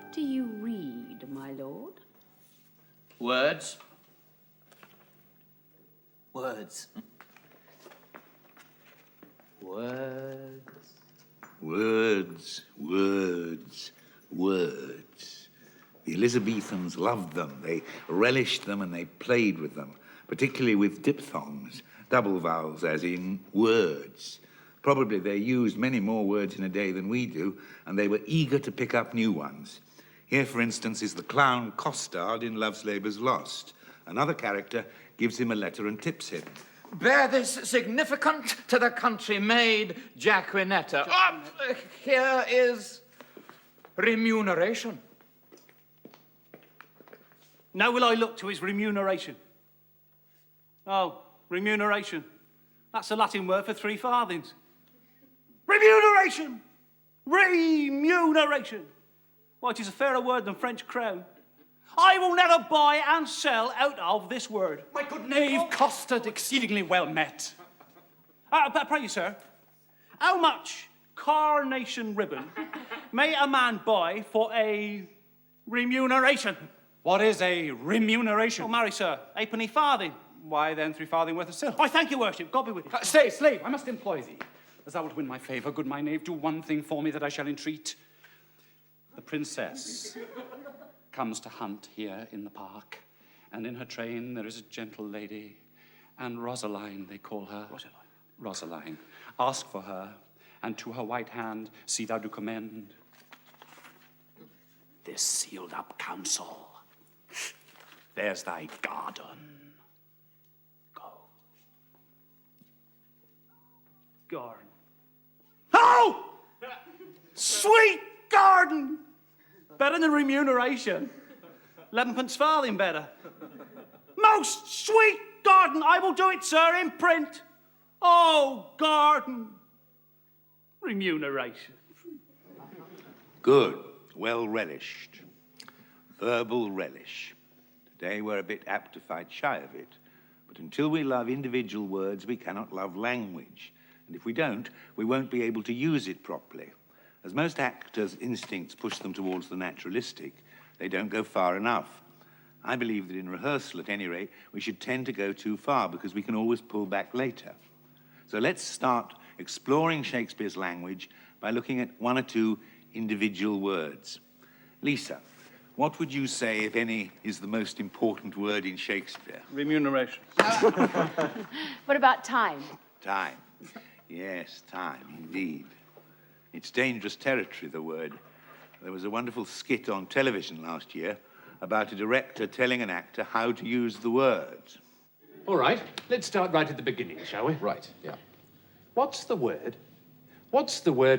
What do you read, my lord? Words. Words. Words. Words, words, words. The Elizabethans loved them. They relished them and they played with them, particularly with diphthongs, double vowels, as in words. Probably they used many more words in a day than we do, and they were eager to pick up new ones. Here, for instance, is the clown Costard in Love's Labour's Lost. Another character gives him a letter and tips him. Bear this significant to the country maid, Jacquinetta. Here is remuneration. Now will I look to his remuneration. Oh, remuneration. That's a Latin word for 3 farthings. Remuneration! Remuneration! Why, it is a fairer word than French crown. I will never buy and sell out of this word. My good knave, costed exceedingly well met. But pray you, sir, how much carnation ribbon may a man buy for a remuneration? What is a remuneration? Oh, marry, sir, 8 farthing. Why then 3 farthing worth of silk? I thank your worship. God be with you. Stay, slave, I must employ thee. As thou wilt win my favour, good my knave, do one thing for me that I shall entreat. The princess comes to hunt here in the park, and in her train there is a gentle lady, and Rosaline, they call her. Rosaline. Ask for her, and to her white hand see thou do commend this sealed up counsel. There's thy garden. Go. Garden. Oh! Sweet garden! Better than remuneration. 11 farthing better. Most sweet garden! I will do it, sir, in print. Oh, garden. Remuneration. Good. Well relished. Verbal relish. Today we're a bit apt to fight shy of it. But until we love individual words, we cannot love language. And if we don't, we won't be able to use it properly. As most actors' instincts push them towards the naturalistic, they don't go far enough. I believe that in rehearsal, at any rate, we should tend to go too far because we can always pull back later. So let's start exploring Shakespeare's language by looking at 1 or 2 individual words. Lisa, what would you say, if any, is the most important word in Shakespeare? Remuneration. What about time? Time. Yes, time, indeed. It's dangerous territory, the word. There was a wonderful skit on television last year about a director telling an actor how to use the words. All right, let's start right at the beginning, shall we? Right, yeah. What's the word,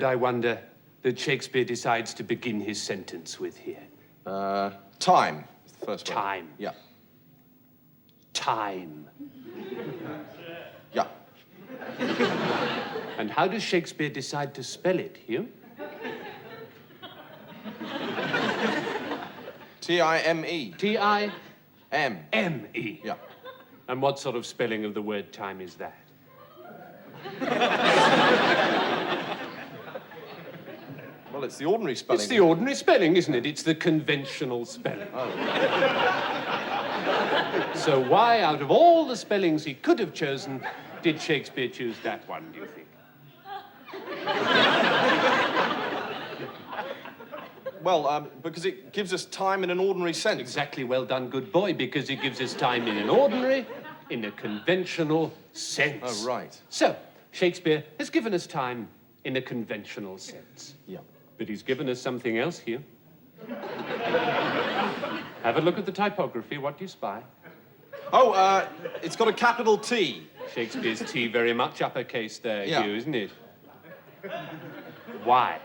I wonder, that Shakespeare decides to begin his sentence with here? Time. Is the first word. Time. Yeah. Time. Yeah. And how does Shakespeare decide to spell it, Hugh? T-I-M-E. T-I... M. M-E. Yeah. And what sort of spelling of the word time is that? Well, it's the ordinary spelling. It's the ordinary spelling, isn't it? It's the conventional spelling. Oh. So why, out of all the spellings he could have chosen, did Shakespeare choose that one, do you think? Well, because it gives us time in an ordinary sense. Exactly, well done, good boy, because it gives us time in an ordinary, in a conventional sense. Oh, right. So, Shakespeare has given us time in a conventional sense. Yeah. But he's given us something else here. Have a look at the typography. What do you spy? Oh, it's got a capital T. Shakespeare's T very much uppercase there, Yeah. Hugh, isn't it? Why?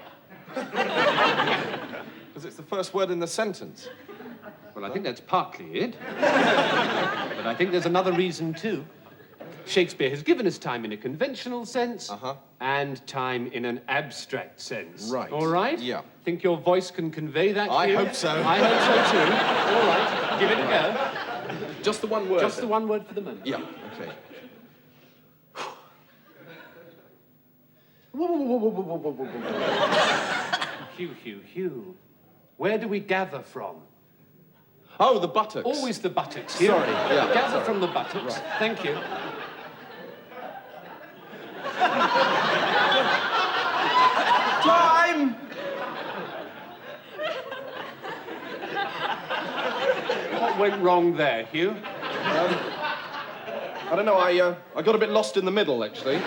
Because it's the first word in the sentence. Well, I think that's partly it. But I think there's another reason, too. Shakespeare has given us time in a conventional sense and time in an abstract sense. Right. All right? Yeah. Think your voice can convey that, I Hugh? hope so. I hope so, too. All right. Give it a go. Just the one word. Just the one word for the moment. Yeah, okay. Hugh. Where do we gather from? Oh, the buttocks. Always the buttocks. Here. Sorry, yeah, Gather sorry. from the buttocks. Right. Thank you. Time! What went wrong there, Hugh? I don't know, I got a bit lost in the middle, actually. An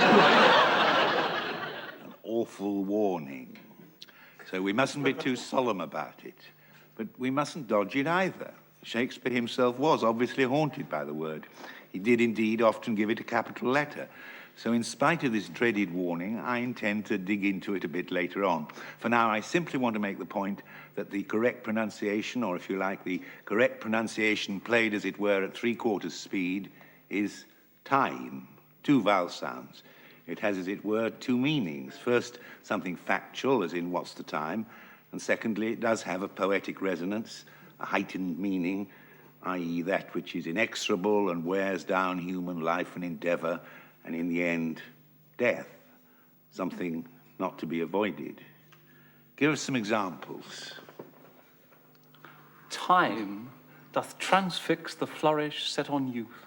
awful warning. So we mustn't be too solemn about it. But we mustn't dodge it either. Shakespeare himself was obviously haunted by the word. He did indeed often give it a capital letter. So in spite of this dreaded warning, I intend to dig into it a bit later on. For now, I simply want to make the point that the correct pronunciation, or if you like, the correct pronunciation played, as it were, at 3/4 speed, is time. 2 vowel sounds. It has, as it were, 2 meanings. First, something factual, as in what's the time, and secondly, it does have a poetic resonance, a heightened meaning, i.e. that which is inexorable and wears down human life and endeavor, and in the end, death, something not to be avoided. Give us some examples. Time doth transfix the flourish set on youth.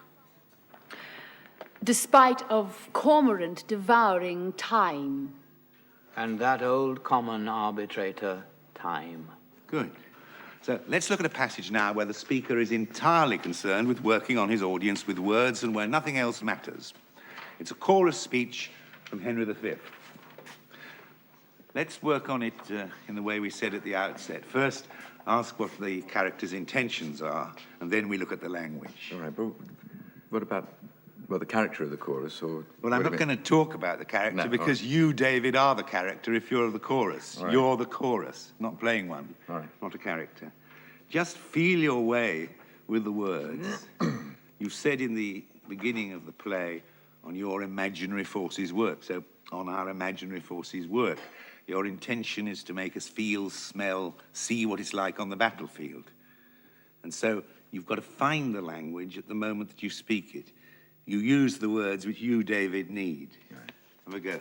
Despite of cormorant devouring time. And that old common arbitrator, time. Good. So let's look at a passage now where the speaker is entirely concerned with working on his audience with words and where nothing else matters. It's a chorus speech from Henry V. Let's work on it in the way we said at the outset. First, ask what the character's intentions are, and then we look at the language. All right, but what about, well, the character of the chorus, or... Well, I'm not going to talk about the character because you, David, are the character if you're the chorus. Right. You're the chorus, not playing one, not a character. Just feel your way with the words. You've said in the beginning of the play, on your imaginary forces work. So on our imaginary forces work. Your intention is to make us feel, smell, see what it's like on the battlefield. And so you've got to find the language at the moment that you speak it. You use the words which you, David, need. Right. Have a go.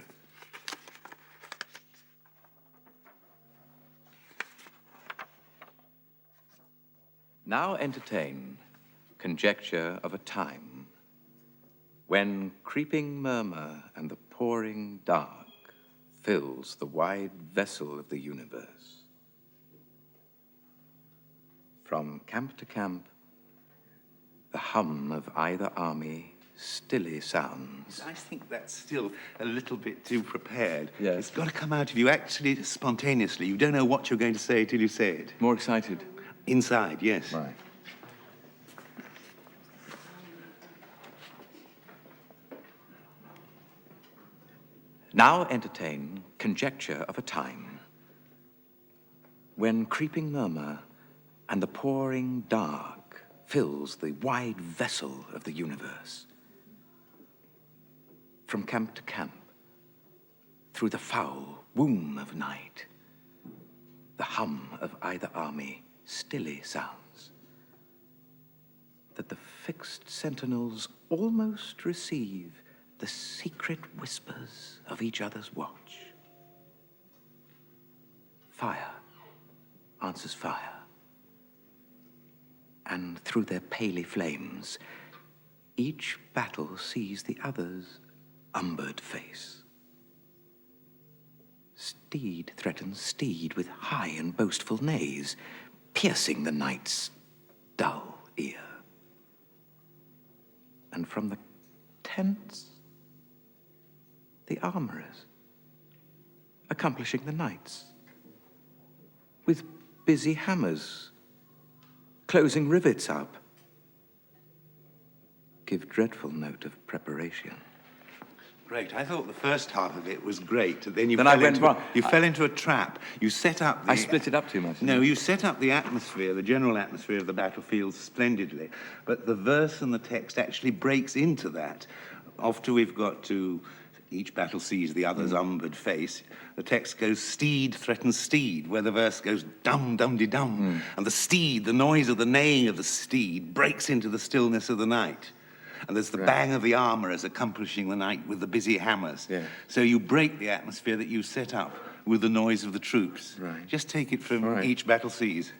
Now entertain conjecture of a time when creeping murmur and the pouring dark fills the wide vessel of the universe. From camp to camp, the hum of either army stilly sounds. I think that's still a little bit too prepared. Yes. It's got to come out of you actually spontaneously. You don't know what you're going to say till you say it. More excited. Inside, yes. Right. Now entertain conjecture of a time when creeping murmur and the pouring dark fills the wide vessel of the universe. From camp to camp, through the foul womb of night, the hum of either army stilly sounds, that the fixed sentinels almost receive the secret whispers of each other's watch. Fire answers fire, and through their paly flames, each battle sees the other's umbered face. Steed threatens steed with high and boastful neighs, piercing the night's dull ear. And from the tents, the armorers accomplishing the nights. With busy hammers, closing rivets up. Give dreadful note of preparation. Great. I thought the first half of it was great. Then you Then fell I went into wrong. you fell into a trap. You set up the... I split it up too much. No, you set up the atmosphere, the general atmosphere of the battlefield splendidly, but the verse and the text actually breaks into that. After we've got to each battle sees the other's umbered face, the text goes steed threatens steed, where the verse goes dum dum de dum, and the steed, the noise of the neighing of the steed, breaks into the stillness of the night. And there's the bang of the armor as accomplishing the night with the busy hammers. Yeah. So you break the atmosphere that you set up with the noise of the troops. Right. Just take it from Right. each battle sees.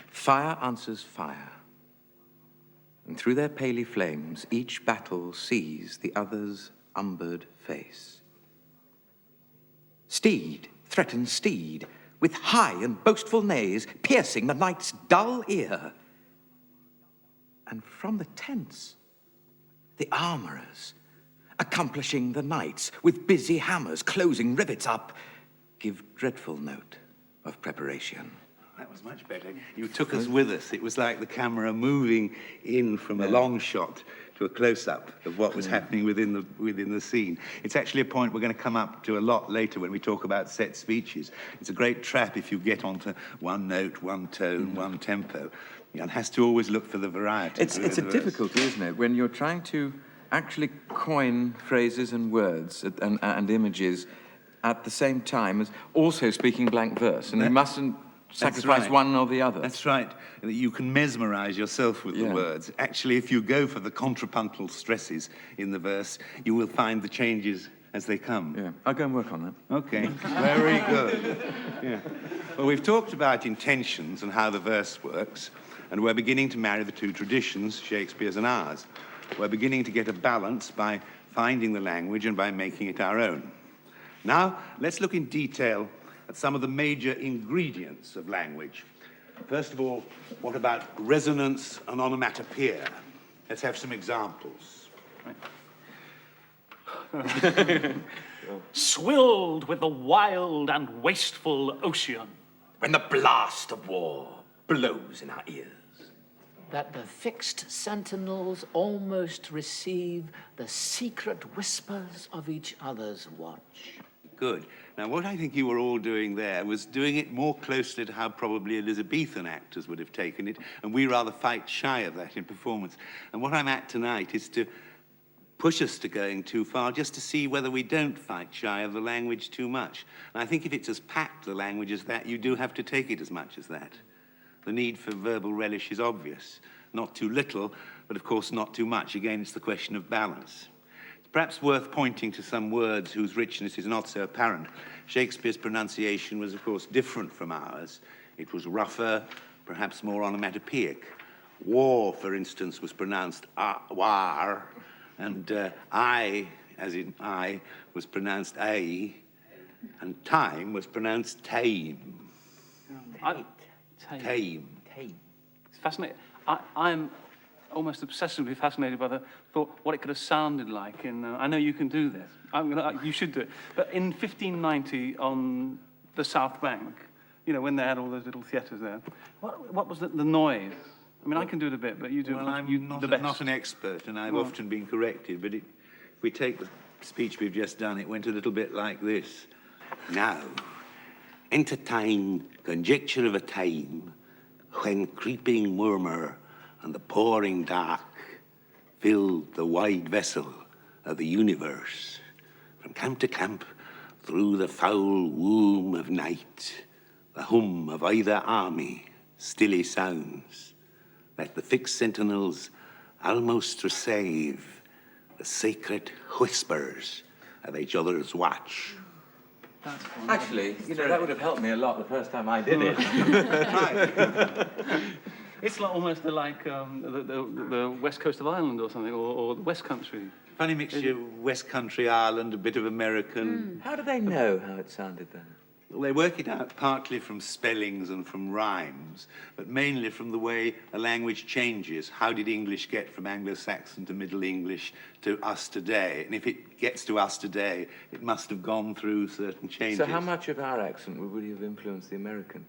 Fire answers fire, and through their paly flames, each battle sees the other's umbered face. Steed threatens steed, with high and boastful neighs, piercing the knight's dull ear. And from the tents, the armorers, accomplishing the knights, with busy hammers, closing rivets up, give dreadful note of preparation. That was much better. You took us with us. It was like the camera moving in from a long shot to a close-up of what was happening within the scene. It's actually a point we're going to come up to a lot later when we talk about set speeches. It's a great trap if you get onto one note, one tone, one tempo. One has to always look for the variety. It's a difficulty, isn't it, when you're trying to actually coin phrases and words and images at the same time as also speaking blank verse, and you mustn't sacrifice right. one or the other. That's right. You can mesmerize yourself with the words. Actually, if you go for the contrapuntal stresses in the verse, you will find the changes as they come. Yeah, I'll go and work on that. Okay, very good. Yeah. Well, we've talked about intentions and how the verse works, and we're beginning to marry the two traditions, Shakespeare's and ours. We're beginning to get a balance by finding the language and by making it our own. Now, let's look in detail at some of the major ingredients of language. First of all, what about resonance and onomatopoeia? Let's have some examples. Swilled with the wild and wasteful ocean. When the blast of war blows in our ears. That the fixed sentinels almost receive the secret whispers of each other's watch. Good. Now, what I think you were all doing there was doing it more closely to how probably Elizabethan actors would have taken it, and we rather fight shy of that in performance. And what I'm at tonight is to push us to going too far, just to see whether we don't fight shy of the language too much. And I think if it's as packed, the language, as that, you do have to take it as much as that. The need for verbal relish is obvious. Not too little, but of course not too much. Again, it's the question of balance. Perhaps worth pointing to some words whose richness is not so apparent. Shakespeare's pronunciation was, of course, different from ours. It was rougher, perhaps more onomatopoeic. War, for instance, was pronounced war, and I, as in I, was pronounced a, and time was pronounced tame. Tame. It's fascinating. I'm almost obsessively fascinated by the thought what it could have sounded like in. I know you can do this. You should do it. But in 1590 on the South Bank, you know, when they had all those little theatres there, what was the noise? I mean, I can do it a bit, but you do. Well, I'm not an expert, and I've often been corrected. But if we take the speech we've just done, it went a little bit like this. Now, entertain conjecture of a time when creeping murmur and the pouring dark filled the wide vessel of the universe. From camp to camp, through the foul womb of night, the hum of either army stilly sounds. Let the fixed sentinels almost receive the sacred whispers of each other's watch. Actually, you know, that would have helped me a lot the first time I did it. It's like almost like the west coast of Ireland or something, or the West Country. Funny mixture of West Country, Ireland, a bit of American. How do they know how it sounded then? Well, they work it out partly from spellings and from rhymes, but mainly from the way a language changes. How did English get from Anglo-Saxon to Middle English to us today? And if it gets to us today, it must have gone through certain changes. So how much of our accent would have influenced the American?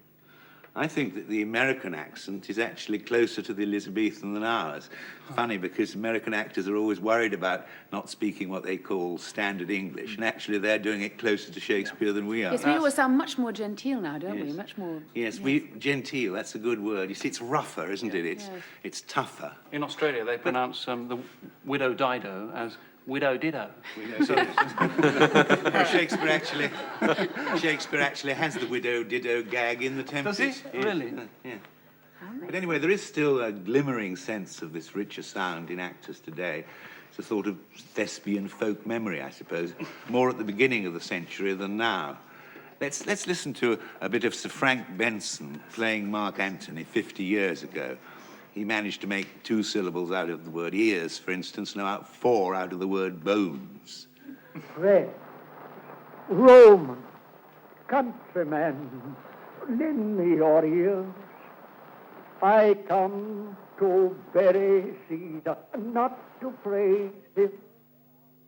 I think that the American accent is actually closer to the Elizabethan than ours. Funny, because American actors are always worried about not speaking what they call standard English, and actually they're doing it closer to Shakespeare than we are. Yes, we always sound much more genteel now, don't we? Much more... Yes, genteel, that's a good word. You see, it's rougher, isn't it? It's tougher. In Australia, they pronounce the widow Dido as widow Dido. Shakespeare actually has the widow Dido gag in the Tempest. Does he? Really? Yeah. But anyway, there is still a glimmering sense of this richer sound in actors today. It's a sort of thespian folk memory, I suppose, more at the beginning of the century than now. Let's listen to a bit of Sir Frank Benson playing Mark Antony 50 years ago. He managed to make 2 syllables out of the word ears, for instance, and about 4 out of the word bones. Friends, Romans, countrymen, lend me your ears. I come to bury Caesar, not to praise him.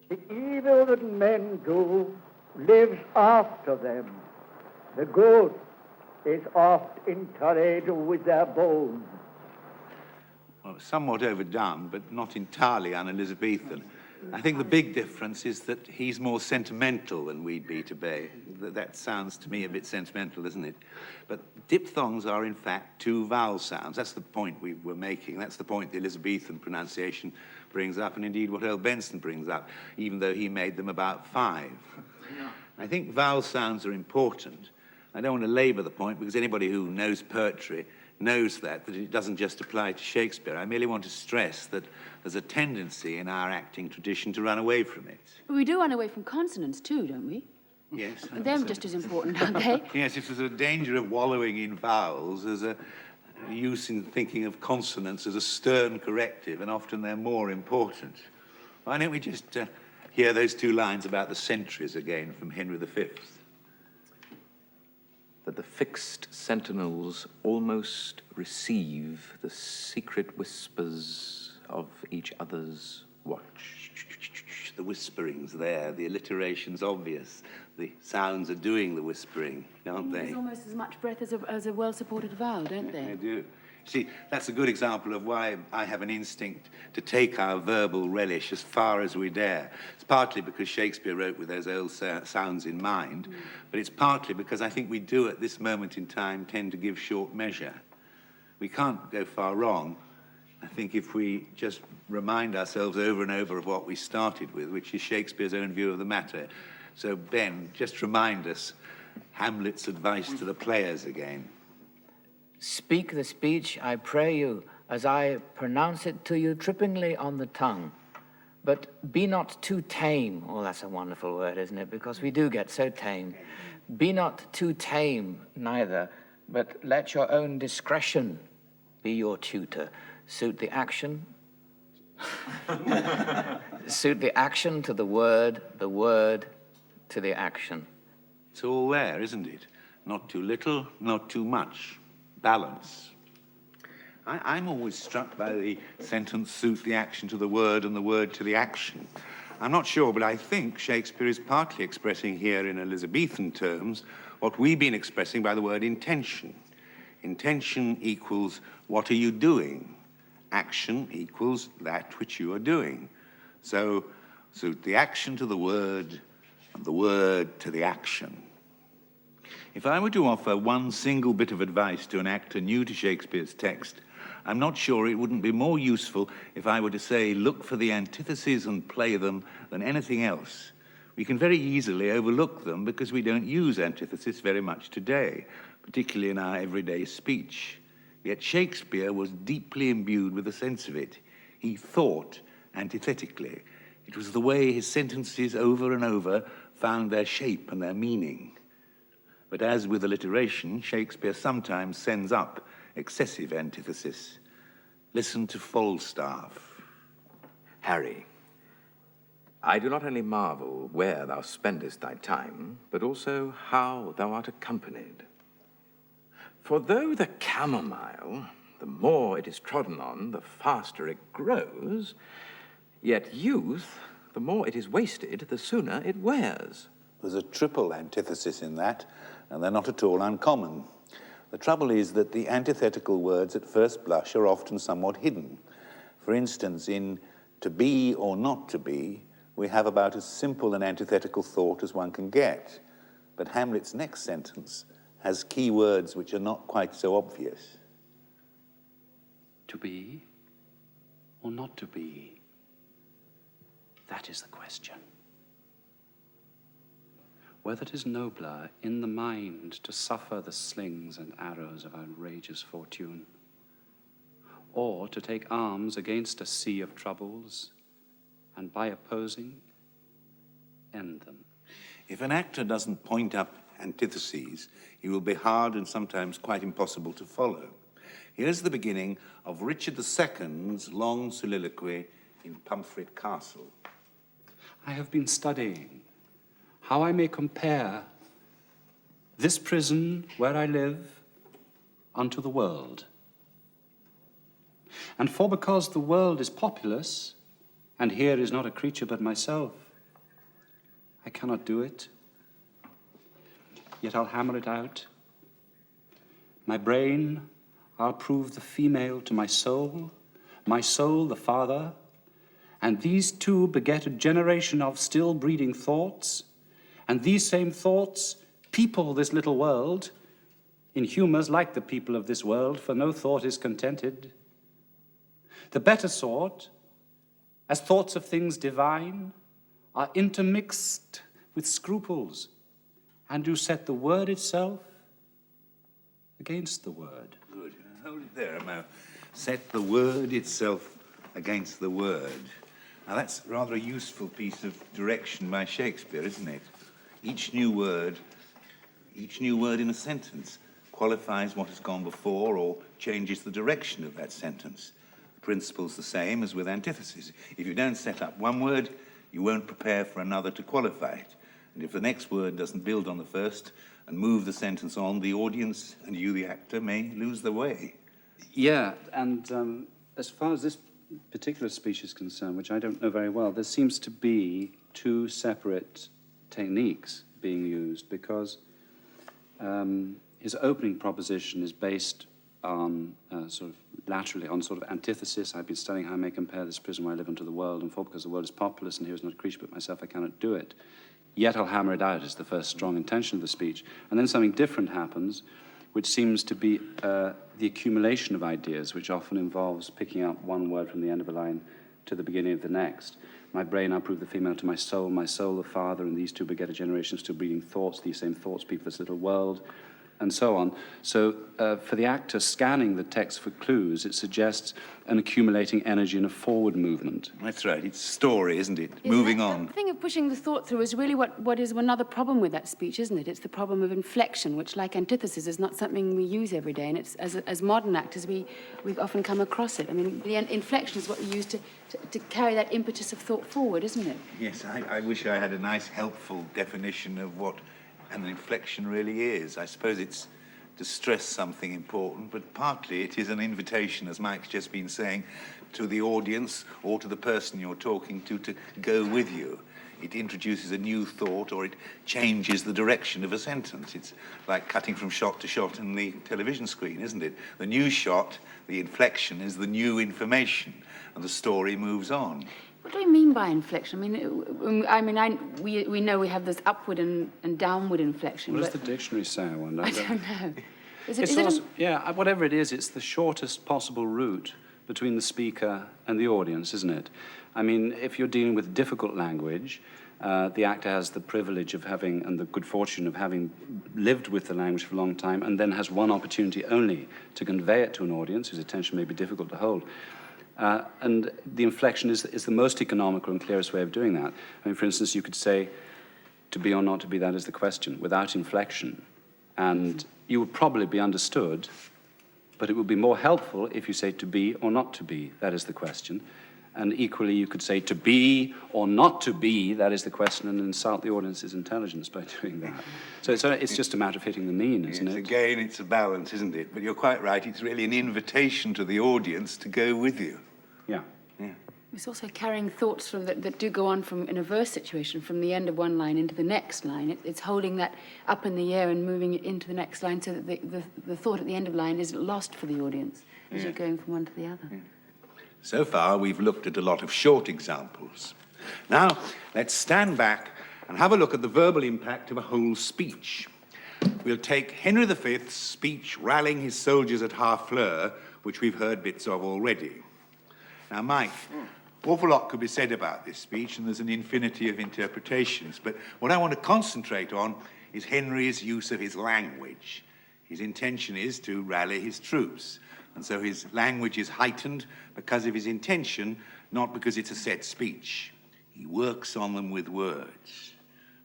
The evil that men do lives after them. The good is oft interred with their bones. Well, somewhat overdone, but not entirely un-Elizabethan. I think the big difference is that he's more sentimental than we'd be today. That sounds to me a bit sentimental, isn't it? But diphthongs are, in fact, 2 vowel sounds. That's the point we were making. That's the point the Elizabethan pronunciation brings up, and indeed what Earl Benson brings up, even though he made them about 5. I think vowel sounds are important. I don't want to labour the point, because anybody who knows poetry knows that it doesn't just apply to Shakespeare. I merely want to stress that there's a tendency in our acting tradition to run away from it. But we do run away from consonants too, don't we? Yes. And they're just as important, aren't they? Yes, if there's a danger of wallowing in vowels, there's a use in thinking of consonants as a stern corrective, and often they're more important. Why don't we just hear those 2 lines about the centuries again from Henry V? That the fixed sentinels almost receive the secret whispers of each other's watch. The whispering's there, the alliteration's obvious. The sounds are doing the whispering, aren't they? There's almost as much breath as a well-supported vowel, don't they? They do. See, that's a good example of why I have an instinct to take our verbal relish as far as we dare. It's partly because Shakespeare wrote with those old sounds in mind, but it's partly because I think we do at this moment in time tend to give short measure. We can't go far wrong, I think, if we just remind ourselves over and over of what we started with, which is Shakespeare's own view of the matter. So, Ben, just remind us Hamlet's advice to the players again. Speak the speech, I pray you, as I pronounce it to you trippingly on the tongue. But be not too tame. Oh, that's a wonderful word, isn't it? Because we do get so tame. Be not too tame, neither, but let your own discretion be your tutor. Suit the action. Suit the action to the word to the action. It's all there, isn't it? Not too little, not too much. Balance. I'm always struck by the sentence, suit the action to the word and the word to the action. I'm not sure, but I think Shakespeare is partly expressing here in Elizabethan terms what we've been expressing by the word intention. Intention equals what are you doing? Action equals that which you are doing. So, suit the action to the word and the word to the action. If I were to offer one single bit of advice to an actor new to Shakespeare's text, I'm not sure it wouldn't be more useful if I were to say, look for the antitheses and play them than anything else. We can very easily overlook them because we don't use antithesis very much today, particularly in our everyday speech. Yet Shakespeare was deeply imbued with a sense of it. He thought antithetically. It was the way his sentences over and over found their shape and their meaning. But as with alliteration, Shakespeare sometimes sends up excessive antithesis. Listen to Falstaff. Harry, I do not only marvel where thou spendest thy time, but also how thou art accompanied. For though the chamomile, the more it is trodden on, the faster it grows, yet youth, the more it is wasted, the sooner it wears. There's a triple antithesis in that, and they're not at all uncommon. The trouble is that the antithetical words at first blush are often somewhat hidden. For instance, in to be or not to be, we have about as simple an antithetical thought as one can get. But Hamlet's next sentence has key words which are not quite so obvious. To be or not to be? That is the question. Whether it is nobler in the mind to suffer the slings and arrows of outrageous fortune, or to take arms against a sea of troubles, and by opposing, end them. If an actor doesn't point up antitheses, he will be hard and sometimes quite impossible to follow. Here's the beginning of Richard II's long soliloquy in Pomfret Castle. I have been studying how I may compare this prison where I live unto the world. And for because the world is populous, and here is not a creature but myself, I cannot do it. Yet I'll hammer it out. My brain, I'll prove the female to my soul the father, and these two beget a generation of still breeding thoughts, and these same thoughts people this little world, in humours like the people of this world, for no thought is contented. The better sort, as thoughts of things divine, are intermixed with scruples, and do set the word itself against the word. Good. Hold it there, Mo. Set the word itself against the word. Now, that's rather a useful piece of direction by Shakespeare, isn't it? Each new word in a sentence qualifies what has gone before or changes the direction of that sentence. The principle's the same as with antithesis. If you don't set up one word, you won't prepare for another to qualify it. And if the next word doesn't build on the first and move the sentence on, the audience and you, the actor, may lose the way. Yeah, and as far as this particular speech is concerned, which I don't know very well, there seems to be two separate techniques being used, because his opening proposition is based on sort of laterally on sort of antithesis. I've been studying how I may compare this prison where I live unto the world, and for because the world is populous and here is not a creature but myself, I cannot do it. Yet I'll hammer it out is the first strong intention of the speech. And then something different happens, which seems to be the accumulation of ideas, which often involves picking up one word from the end of a line to the beginning of the next. My brain, I'll prove the female to my soul the father, and these two beget a generation of still breeding thoughts, these same thoughts people this little world, and so on. So for the actor scanning the text for clues, it suggests an accumulating energy and a forward movement. That's right. It's story, isn't it? Moving on. The thing of pushing the thought through is really what is another problem with that speech, isn't it? It's the problem of inflection, which, like antithesis, is not something we use every day. And it's as modern actors, we've often come across it. I mean, the inflection is what you use to carry that impetus of thought forward, isn't it? Yes, I wish I had a nice, helpful definition of what an inflection really is. I suppose it's to stress something important, but partly it is an invitation, as Mike's just been saying, to the audience or to the person you're talking to go with you. It introduces a new thought, or it changes the direction of a sentence. It's like cutting from shot to shot in the television screen, isn't it? The new shot, the inflection, is the new information, and the story moves on. What do we mean by inflection? We know we have this upward and downward inflection. What does the dictionary say, I wonder? I don't know. Whatever it is, it's the shortest possible route between the speaker and the audience, isn't it? I mean, if you're dealing with difficult language, the actor has the privilege of having, and the good fortune of having lived with the language for a long time, and then has one opportunity only to convey it to an audience whose attention may be difficult to hold. And the inflection is the most economical and clearest way of doing that. I mean, for instance, you could say, to be or not to be, that is the question, without inflection. And you would probably be understood, but it would be more helpful if you say to be or not to be, that is the question. And equally, you could say to be or not to be, that is the question, and insult the audience's intelligence by doing that. So it's just a matter of hitting the mean, isn't it? Again, it's a balance, isn't it? But you're quite right, it's really an invitation to the audience to go with you. Yeah. It's also carrying thoughts that do go on from, in a verse situation, from the end of one line into the next line. It's holding that up in the air and moving it into the next line so that the thought at the end of the line isn't lost for the audience as you're going from one to the other. So far, we've looked at a lot of short examples. Now, let's stand back and have a look at the verbal impact of a whole speech. We'll take Henry V's speech rallying his soldiers at Harfleur, which we've heard bits of already. Now, Mike, awful lot could be said about this speech, and there's an infinity of interpretations, but what I want to concentrate on is Henry's use of his language. His intention is to rally his troops, and so his language is heightened because of his intention, not because it's a set speech. He works on them with words.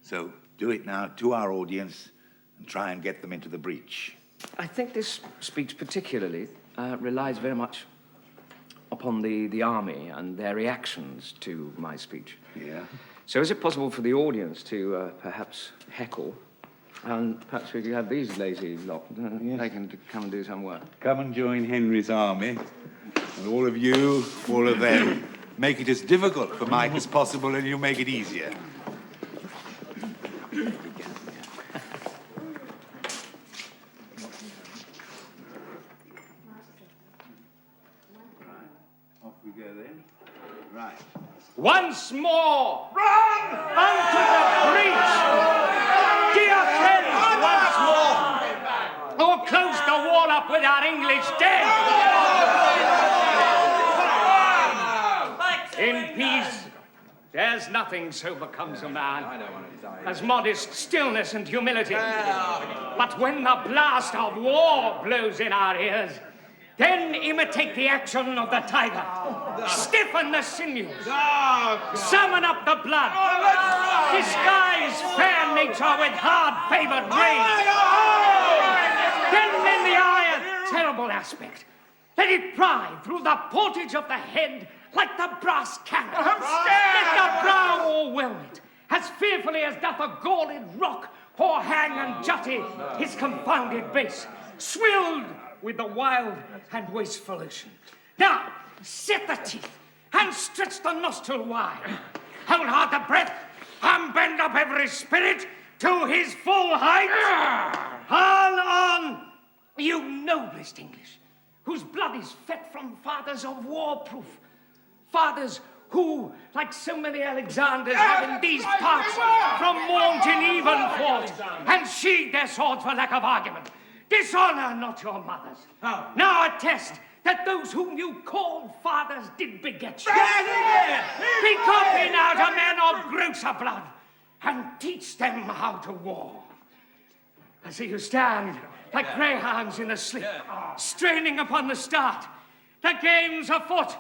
So do it now to our audience and try and get them into the breach. I think this speech particularly relies very much upon the army and their reactions to my speech. Yeah. So is it possible for the audience to perhaps heckle? And perhaps we could have these lazy lot. They can come and do some work. Come and join Henry's army, and all of you, all of them, make it as difficult for Mike as possible, and you make it easier. Off we go then. Right. Once more! Run! Unto the breach! Dear friends, once more! Or close the wall up with our English dead! In peace, there's nothing so becomes a man as modest stillness and humility. But when the blast of war blows in our ears, then imitate the action of the tiger. Stiffen the sinews. Summon up the blood. Disguise fair nature with hard-favored rage. Then in the eye a terrible aspect. Let it pry through the portage of the head like the brass cannon. Let the brow o'erwhelm it, as fearfully as doth a galled rock o'erhang and jutty his confounded base, swilled with the wild and wasteful ocean. Now, set the teeth and stretch the nostril wide. Hold hard the breath and bend up every spirit to his full height. On, you noblest English, whose blood is fed from fathers of war-proof, fathers who, like so many Alexanders, have in these parts from morn till even fought, and sheathed their swords for lack of argument. Dishonor not your mothers. Now attest that those whom you called fathers did beget you. Be copy now to men of grosser blood, and teach them how to war. I see you stand like greyhounds in the slip, straining upon the start. The game's afoot.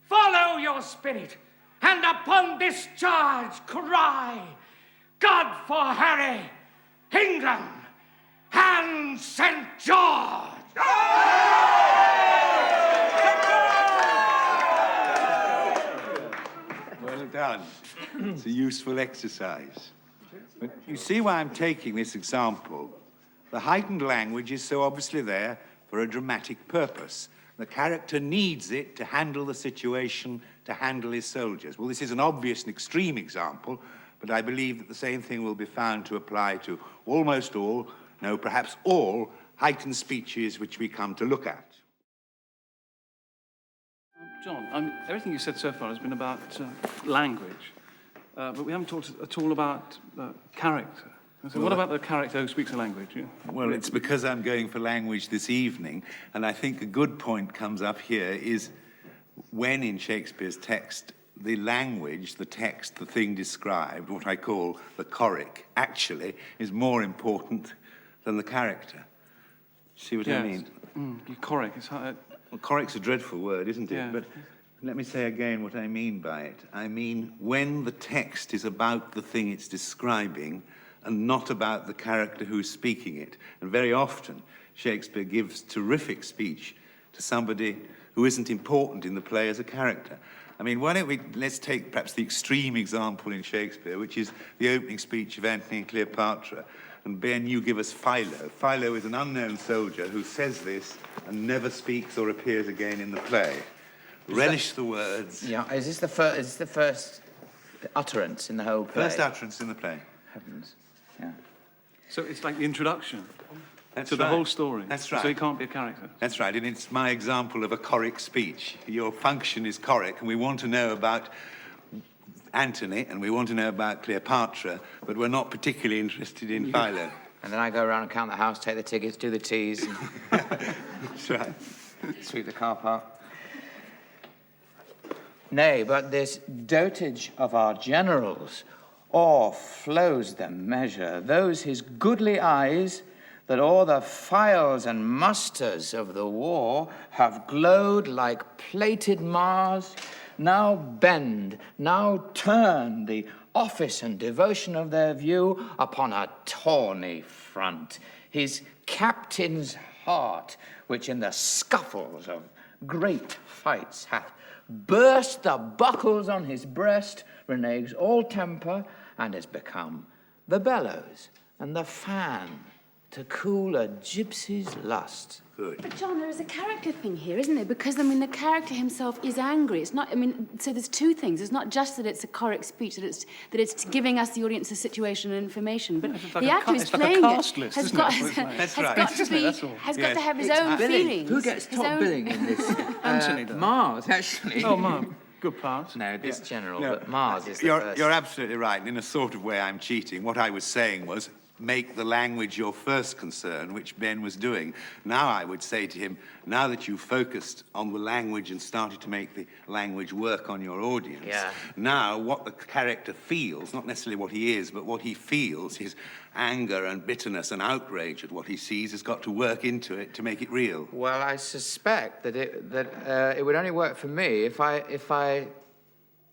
Follow your spirit, and upon this charge cry, God for Harry, England, and St. George! Well done. It's a useful exercise. But you see why I'm taking this example. The heightened language is so obviously there for a dramatic purpose. The character needs it to handle the situation, to handle his soldiers. Well, this is an obvious and extreme example, but I believe that the same thing will be found to apply to almost all, no, perhaps all, heightened speeches which we come to look at. John, everything you said so far has been about language, but we haven't talked at all about character. So what about the character who speaks a language? Yeah? Well, it's because I'm going for language this evening, and I think a good point comes up here is when in Shakespeare's text, the language, the text, the thing described, what I call the choric, actually is more important than the character. See what I mean? Choric is how... Well, choric's a dreadful word, isn't it? Yeah. But let me say again what I mean by it. I mean, when the text is about the thing it's describing and not about the character who's speaking it. And very often, Shakespeare gives terrific speech to somebody who isn't important in the play as a character. I mean, let's take perhaps the extreme example in Shakespeare, which is the opening speech of Antony and Cleopatra. And Ben, you give us Philo. Philo is an unknown soldier who says this and never speaks or appears again in the play. Relish the words. Yeah, is this the first utterance in the whole play? First utterance in the play. Heavens, yeah. So it's like the introduction That's to the right. whole story. That's right. So he can't be a character. That's right, and it's my example of a choric speech. Your function is choric, and we want to know about Antony, and we want to know about Cleopatra, but we're not particularly interested in Philo. And then I go around and count the house, take the tickets, do the teas, and That's right. sweep the car park. Nay, but this dotage of our generals o'erflows the measure. Those his goodly eyes that o'er the files and musters of the war have glowed like plated Mars, now bend, now turn the office and devotion of their view upon a tawny front. His captain's heart, which in the scuffles of great fights hath burst the buckles on his breast, reneges all temper, and is become the bellows and the fan to cool a gypsy's lust. Good. But John, there is a character thing here, isn't there? Because, I mean, the character himself is angry. It's not, I mean, so there's two things. It's not just that it's a choric speech, that it's giving us, the audience, a situation and information, but It's like the a actor ca- who's it's like a playing cast it list, has isn't got, it? has, That's has right. got to Isn't it? be, That's all. has got to have his It's own billing. feelings. Who gets his top own- billing in this? Anthony does. Mars, actually. Oh, Mark, good part. No, this general, No, but Mars is the you're, first. you're absolutely right. And in a sort of way, I'm cheating. What I was saying was, make the language your first concern, which Ben was doing. Now I would say to him, now that you've focused on the language and started to make the language work on your audience, Yeah. now what the character feels, not necessarily what he is, but what he feels, his anger and bitterness and outrage at what he sees, has got to work into it to make it real. Well, I suspect that it would only work for me if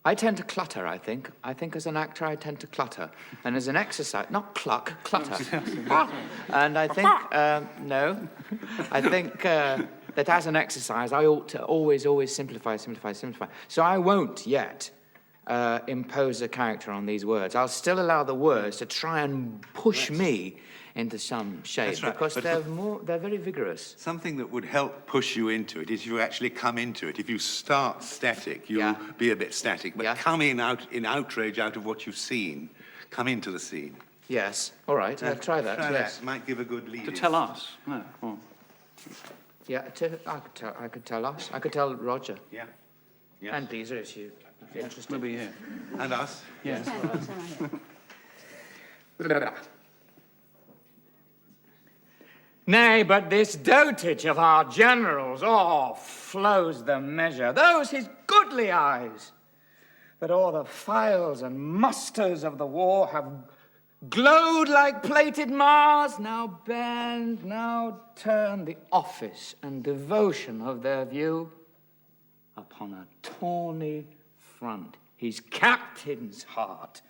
I tend to clutter, I think. I think as an actor, I tend to clutter. And as an exercise, not clutter. And I think, no, I think that as an exercise, I ought to always simplify. So I won't yet impose a character on these words. I'll still allow the words to try and push me into some shape, That's right. because But they're very vigorous. Something that would help push you into it is if you actually come into it. If you start static, you'll Yeah. be a bit static, but Yeah. come in outrage out of what you've seen. Come into the scene. Yes, all right, I'll try that, yes. Might give a good lead. To tell us. No. Oh. Yeah, I could tell us. I could tell Roger. Yeah. And Peter, if you're interested. Maybe here. And us. Yes. Nay, but this dotage of our generals o'erflows the measure. Those his goodly eyes, that o'er the files and musters of the war have glowed like plated Mars, now bend, now turn the office and devotion of their view upon a tawny front. His captain's heart,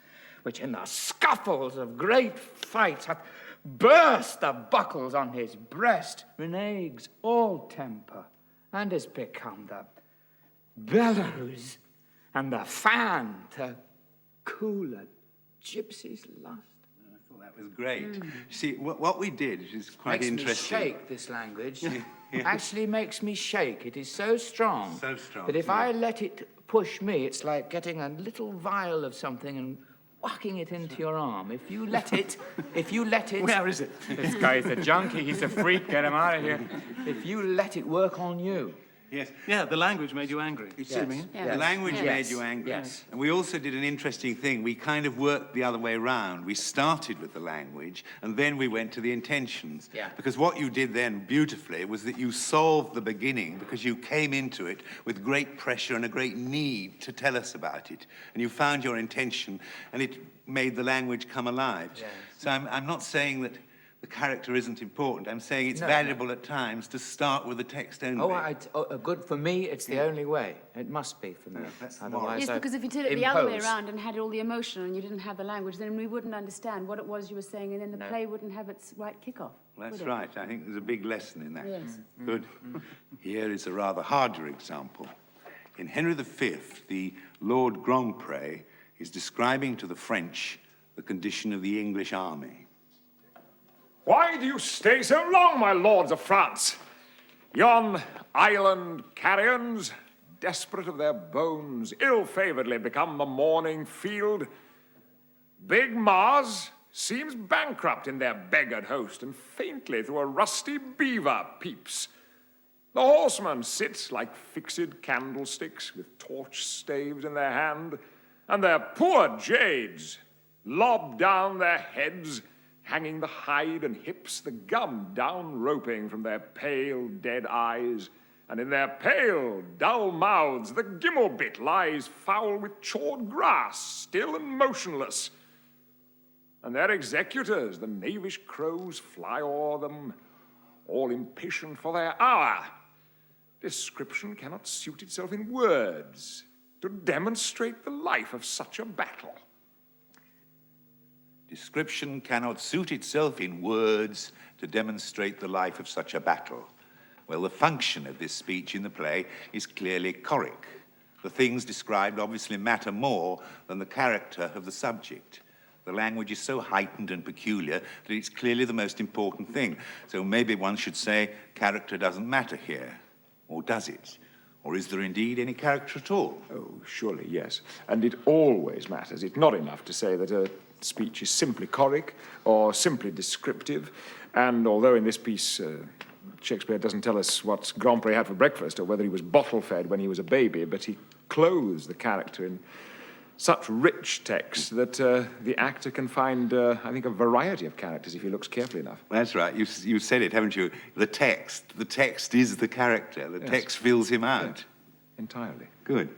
which in the scuffles of great fights hath burst the buckles on his breast, reneges all temper, and is become the bellows and the fan to cool a gypsy's lust. I thought that was great. See, what we did, which is quite Makes interesting. me shake, this language. Actually makes me shake. It is so strong. So strong, that if yeah. I let it push me, it's like getting a little vial of something and whacking it into your arm. If you let it... Where is it? This guy's a junkie. He's a freak. Get him out of here. If you let it work on you. Yes. Yeah, the language made you angry. You see what I mean? The language Yes. made you angry. Yes. And we also did an interesting thing. We kind of worked the other way around. We started with the language, and then we went to the intentions. Yeah. Because what you did then beautifully was that you solved the beginning, because you came into it with great pressure and a great need to tell us about it. And you found your intention, and it made the language come alive. Yes. So I'm not saying that the character isn't important. I'm saying it's valuable at times to start with the text only. Good for me. It's the only way. It must be for me. that's Otherwise, Yes, I because if you did it the other way impose. around and had all the emotion and you didn't have the language, then we wouldn't understand what it was you were saying, and then the play wouldn't have its right kickoff. That's right. I think there's a big lesson in that. Yes. Good. Here is a rather harder example. In Henry V, the Lord Grand Pré is describing to the French the condition of the English army. Why do you stay so long, my lords of France? Yon island carrions, desperate of their bones, ill-favouredly become the mourning field. Big Mars seems bankrupt in their beggared host, and faintly through a rusty beaver peeps. The horsemen sit like fixed candlesticks with torch staves in their hand, and their poor jades lob down their heads, hanging the hide and hips, the gum down roping from their pale dead eyes, and in their pale dull mouths the gimmelbit lies foul with chawed grass, still and motionless. And their executors, the knavish crows, fly o'er them, all impatient for their hour. Description cannot suit itself in words to demonstrate the life of such a battle. Description cannot suit itself in words to demonstrate the life of such a battle. Well, the function of this speech in the play is clearly choric. The things described obviously matter more than the character of the subject. The language is so heightened and peculiar that it's clearly the most important thing. So maybe one should say character doesn't matter here. Or does it? Or is there indeed any character at all? Oh, surely, yes. And it always matters. It's not enough to say that a speech is simply choric or simply descriptive. And although in this piece Shakespeare doesn't tell us what Grand Pré had for breakfast or whether he was bottle-fed when he was a baby, but he clothes the character in such rich text that the actor can find, I think, a variety of characters if he looks carefully enough. That's right. You said it, haven't you? The text is the character. The text fills him out. Yes, entirely. Good.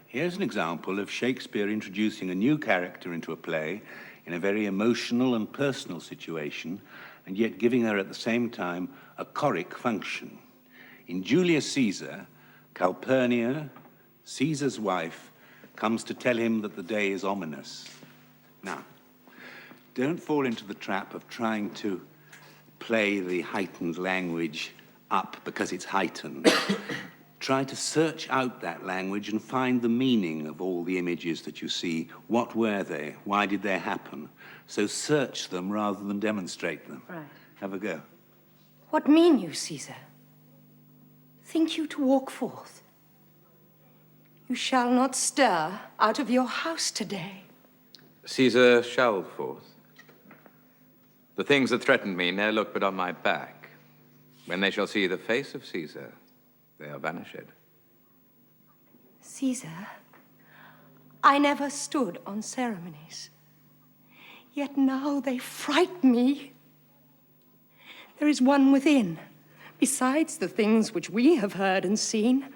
Here's an example of Shakespeare introducing a new character into a play in a very emotional and personal situation, and yet giving her at the same time a choric function. In Julius Caesar, Calpurnia, Caesar's wife, comes to tell him that the day is ominous. Now, don't fall into the trap of trying to play the heightened language up because it's heightened. Try to search out that language and find the meaning of all the images that you see. What were they? Why did they happen? So search them rather than demonstrate them. Right. Have a go. What mean you, Caesar? Think you to walk forth? You shall not stir out of your house today. Caesar shall forth. The things that threatened me ne'er look but on my back. When they shall see the face of Caesar, they are vanished. Caesar, I never stood on ceremonies, yet now they fright me. There is one within, besides the things which we have heard and seen,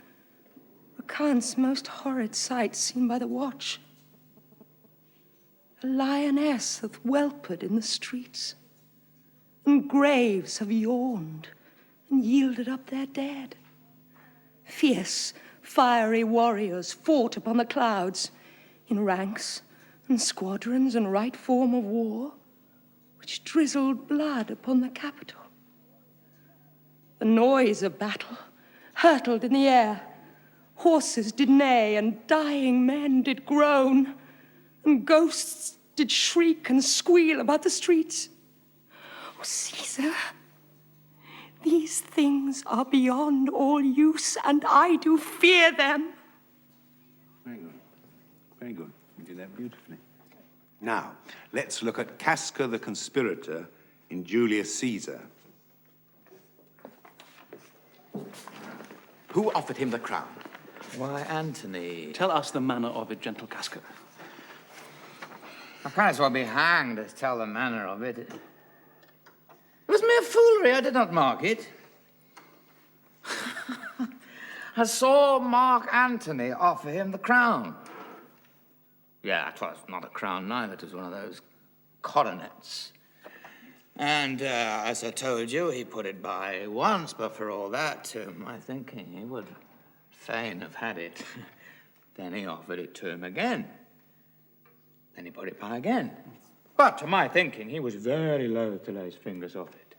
recants most horrid sight seen by the watch. A lioness hath whelped in the streets, and graves have yawned and yielded up their dead. Fierce, fiery warriors fought upon the clouds, in ranks and squadrons and right form of war, which drizzled blood upon the Capitol. The noise of battle hurtled in the air. Horses did neigh, and dying men did groan, and ghosts did shriek and squeal about the streets. Oh, Caesar, these things are beyond all use, and I do fear them. Very good. Very good. You did that beautifully. Now, let's look at Pasco the conspirator in Julius Caesar. Who offered him the crown? Why, Antony. Tell us the manner of it, gentle Casca. I might as well be hanged as tell the manner of it. It was mere foolery, I did not mark it. I saw Mark Antony offer him the crown. Yeah, it was not a crown neither, it was one of those coronets. And as I told you, he put it by once, but for all that, to my thinking, he would fain have had it. Then he offered it to him again. Then he put it by again. But to my thinking, he was very loath to lay his fingers off it.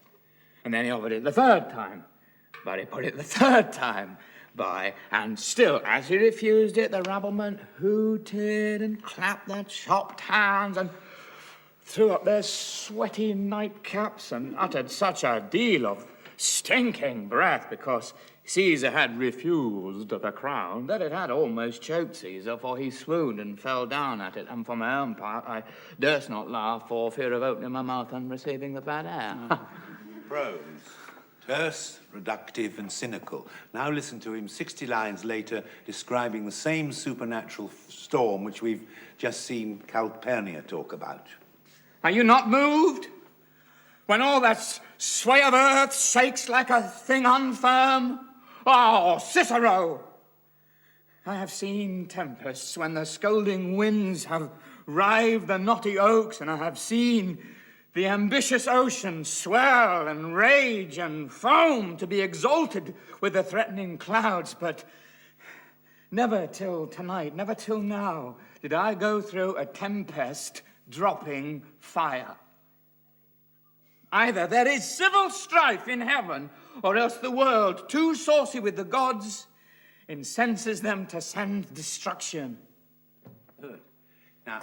And then he offered it the third time. But he put it the third time by, and still, as he refused it, the rabblement hooted and clapped their chopped hands and threw up their sweaty nightcaps and uttered such a deal of stinking breath because Caesar had refused the crown that it had almost choked Caesar, for he swooned and fell down at it. And for my own part, I durst not laugh for fear of opening my mouth and receiving the bad air. Prose. Terse, reductive, and cynical. Now listen to him 60 lines later describing the same supernatural storm which we've just seen Calpurnia talk about. Are you not moved? When all that sway of earth shakes like a thing unfirm? Oh, Cicero! I have seen tempests when the scolding winds have rived the knotty oaks, and I have seen the ambitious ocean swell and rage and foam to be exalted with the threatening clouds, but never till tonight, never till now, did I go through a tempest dropping fire. Either there is civil strife in heaven, or else the world, too saucy with the gods, incenses them to send destruction. Good. Now,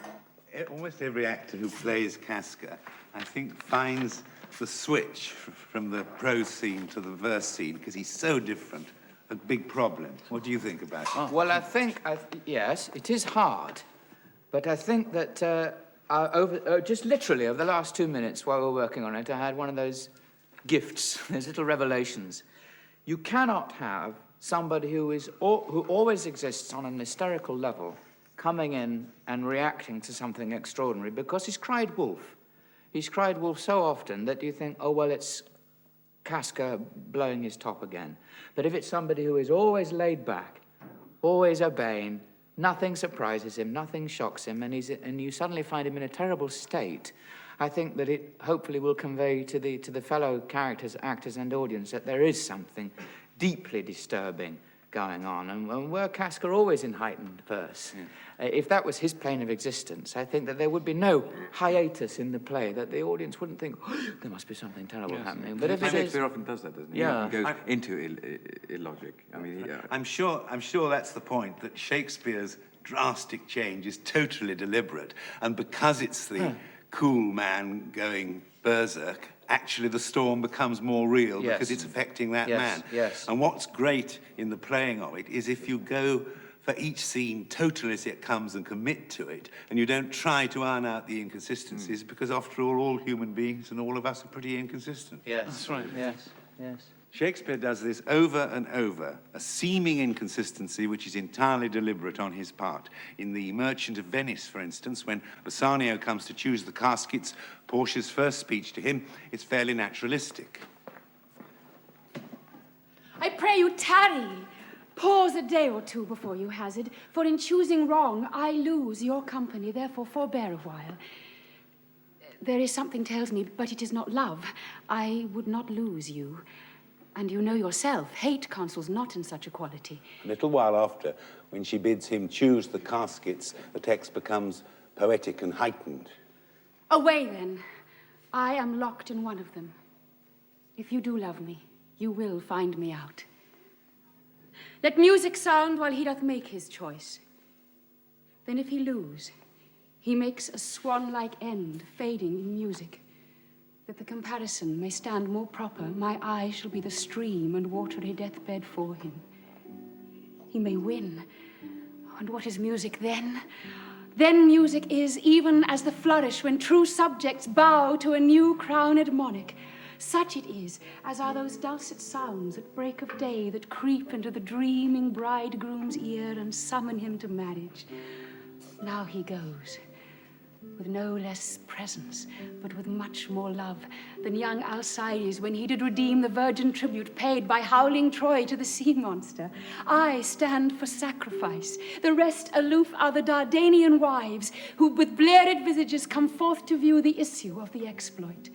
almost every actor who plays Casca, I think, finds the switch from the prose scene to the verse scene, because he's so different, a big problem. What do you think about it? Well, I think, yes, it is hard, but I think that just literally over the last 2 minutes while we were working on it, I had one of those gifts, those little revelations. You cannot have somebody who always exists on an hysterical level coming in and reacting to something extraordinary because he's cried wolf. He's cried wolf so often that you think, oh, well, it's Casca blowing his top again. But if it's somebody who is always laid back, always obeying, nothing surprises him, nothing shocks him, and you suddenly find him in a terrible state, I think that it hopefully will convey to the fellow characters, actors, and audience that there is something deeply disturbing going on. And were Casca always in heightened verse, if that was his plane of existence, I think that there would be no hiatus in the play, that the audience wouldn't think, oh, there must be something terrible happening. But if it is... Shakespeare often does that, doesn't he? Yeah. He goes into illogic. I mean, I'm sure that's the point, that Shakespeare's drastic change is totally deliberate, and because it's the cool man going berserk, actually the storm becomes more real because it's affecting that man. Yes. And what's great in the playing of it is if you go for each scene totally as it comes and commit to it, and you don't try to iron out the inconsistencies, because after all human beings and all of us are pretty inconsistent. Yes. That's right. Yes. Shakespeare does this over and over, a seeming inconsistency which is entirely deliberate on his part. In The Merchant of Venice, for instance, when Bassanio comes to choose the caskets, Portia's first speech to him is fairly naturalistic. I pray you tarry. Pause a day or two before you hazard, for in choosing wrong I lose your company, therefore forbear a while. There is something tells me, but it is not love. I would not lose you. And you know yourself, hate consuls not in such equality. A little while after, when she bids him choose the caskets, the text becomes poetic and heightened. Away then. I am locked in one of them. If you do love me, you will find me out. Let music sound while he doth make his choice. Then if he lose, he makes a swan-like end, fading in music. That the comparison may stand more proper, my eye shall be the stream and watery deathbed for him. He may win. And what is music then? Then music is even as the flourish when true subjects bow to a new crowned monarch. Such it is, as are those dulcet sounds at break of day that creep into the dreaming bridegroom's ear and summon him to marriage. Now he goes, with no less presence, but with much more love than young Alcides when he did redeem the virgin tribute paid by howling Troy to the sea monster. I stand for sacrifice. The rest aloof are the Dardanian wives, who with bleared visages come forth to view the issue of the exploit.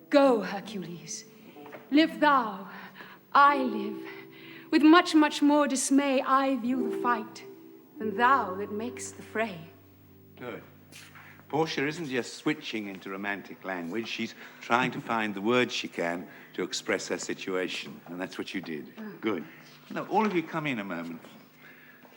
Go, Hercules. Live thou, I live. With much, much more dismay I view the fight than thou that makes the fray. Good. Portia isn't just switching into romantic language, she's trying to find the words she can to express her situation, and that's what you did. Good. Now, all of you come in a moment.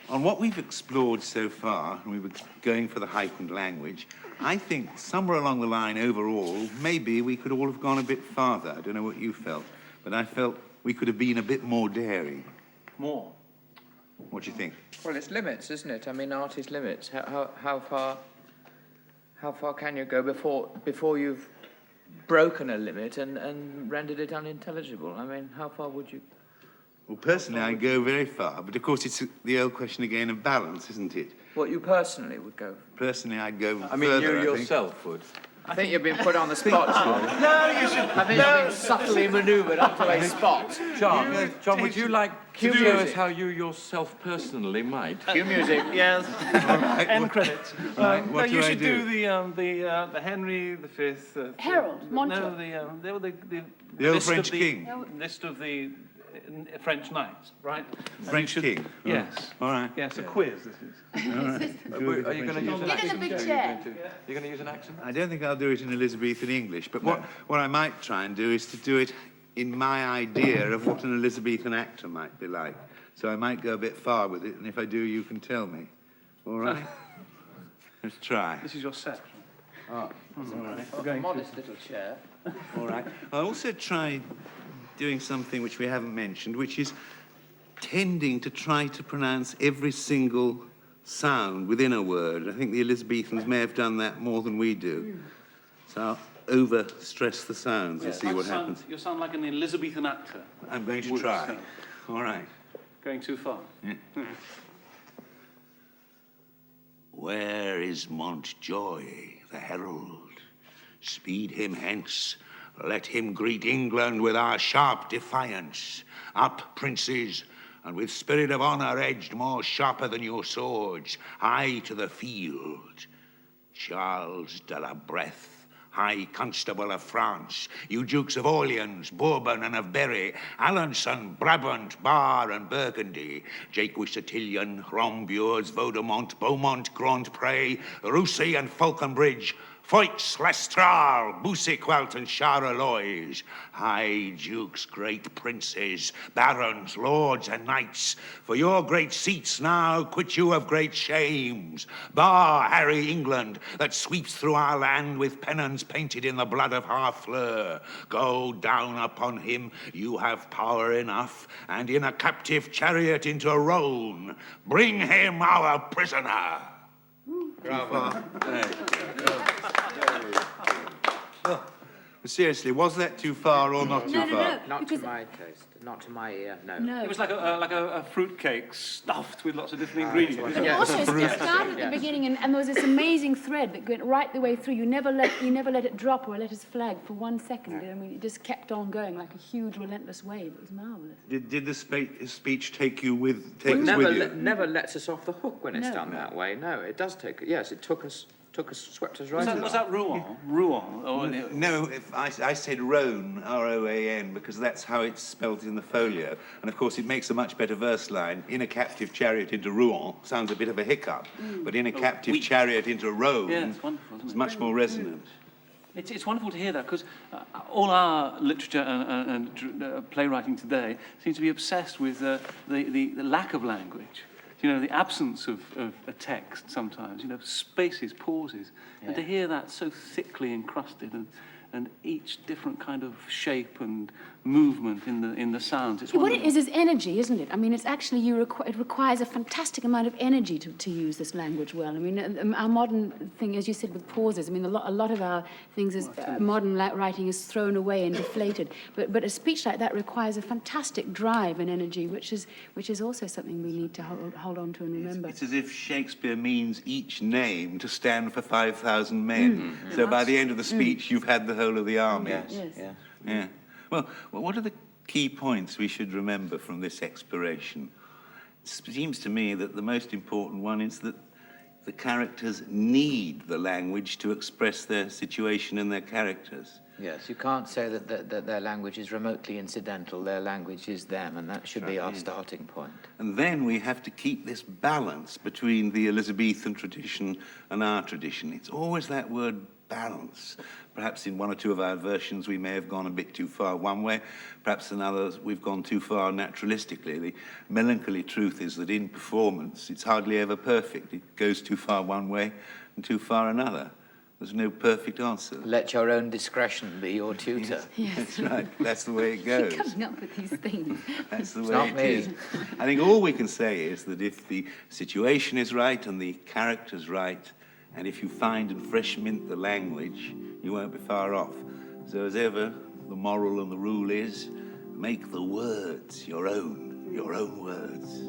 On what we've explored so far, and we were going for the heightened language, I think somewhere along the line overall, maybe we could all have gone a bit farther. I don't know what you felt, but I felt we could have been a bit more daring. More? What do you think? Well, it's limits, isn't it? I mean, art is limits. How far can you go before you've broken a limit and rendered it unintelligible? I mean, how far would you? Well, personally, I go very far, but of course it's the old question again of balance, isn't it? What you personally would go? Personally, I'd go I mean, further, you I think. yourself would. I think you've been put on the spot, John. No, you should. I think you've been subtly manoeuvred up to a spot. John, would you like to show us how you yourself personally might? Cue music. Yes. End credits. Right, No, what you do I should do? the Henry V. Harold, Montauk. No, the The old list French of the, king. List of the French knights, right? French king? Yes. All right. Yes, a quiz, this is. All right. Are you going to use an Get in accent? the big chair. You're going to use an accent? I don't think I'll do it in Elizabethan English, but what I might try and do is to do it in my idea of what an Elizabethan actor might be like. So I might go a bit far with it, and if I do, you can tell me. All right? Let's try. This is your set. Oh, all right. A modest little chair. All right. I'll also try doing something which we haven't mentioned, which is tending to try to pronounce every single sound within a word. I think the Elizabethans may have done that more than we do. So I'll over-stress the sounds and see what happens. You sound like an Elizabethan actor. I'm going to try. All right. Going too far. Yeah. Where is Montjoy, the herald? Speed him hence. Let him greet England with our sharp defiance. Up, princes, and with spirit of honor edged more sharper than your swords, high to the field. Charles de la Breath, High Constable of France, you Dukes of Orleans, Bourbon and of Berry, Alençon, Brabant, Bar and Burgundy, Jacques Chatillon, Rombures, Vaudemont, Beaumont, Grand Pré, Roussy and Falconbridge, Foix, Lestral, Bouciquelt and Charolois, high dukes, great princes, barons, lords and knights, for your great seats now quit you of great shames. Bar Harry England, that sweeps through our land with pennons painted in the blood of Harfleur. Go down upon him, you have power enough, and in a captive chariot into Rhone, bring him our prisoner. Bravo. Well, seriously, was that too far or not too far? No, Not to my taste. Not to my ear, no. No. It was like a fruit cake stuffed with lots of different ingredients. Yeah. Also, it started at the beginning, and there was this amazing thread that went right the way through. You never let it drop or let us flag for 1 second. I mean, it just kept on going like a huge, relentless wave. It was marvelous. Did the speech take you with It us with you? never lets us off the hook when it's No. done that way. No, it does take. Yes, it swept us right along. Was that Rouen? Rouen? Or No, if I said Rhone, R-O-A-N, because that's how it's spelled in the folio. And of course, it makes a much better verse line. In a captive chariot into Rouen sounds a bit of a hiccup, but in a captive chariot into Rome, Yeah, it's wonderful, isn't it's it? much more resonant. It's wonderful to hear that, because all our literature and playwriting today seems to be obsessed with the lack of language. You know, the absence of a text sometimes, you know, spaces, pauses. Yeah. And to hear that so thickly encrusted and each different kind of shape and movement in the sounds, it's What wonderful. it is energy, isn't it? I mean, it's actually, it requires a fantastic amount of energy to use this language well. I mean, our modern thing, as you said, with pauses, I mean, a lot of our things is, modern writing is thrown away and deflated. But a speech like that requires a fantastic drive and energy, which is also something we need to hold on to and remember. It's as if Shakespeare means each name to stand for 5,000 men. So by the end of the speech, you've had the whole of the army. Yes. Yeah. Well, what are the key points we should remember from this exploration? It seems to me that the most important one is that the characters need the language to express their situation and their characters. Yes, you can't say that their language is remotely incidental. Their language is them, and that should be our starting point. And then we have to keep this balance between the Elizabethan tradition and our tradition. It's always that word balance. Perhaps in one or two of our versions we may have gone a bit too far one way, perhaps in others we've gone too far naturalistically. The melancholy truth is that in performance it's hardly ever perfect. It goes too far one way and too far another. There's no perfect answer. Let your own discretion be your tutor. Yes. That's right. That's the way it goes. You're coming up with these things. That's the It's way not it me. is. I think all we can say is that if the situation is right and the character's right, and if you find and fresh mint the language, you won't be far off. So as ever, the moral and the rule is, make the words your own words.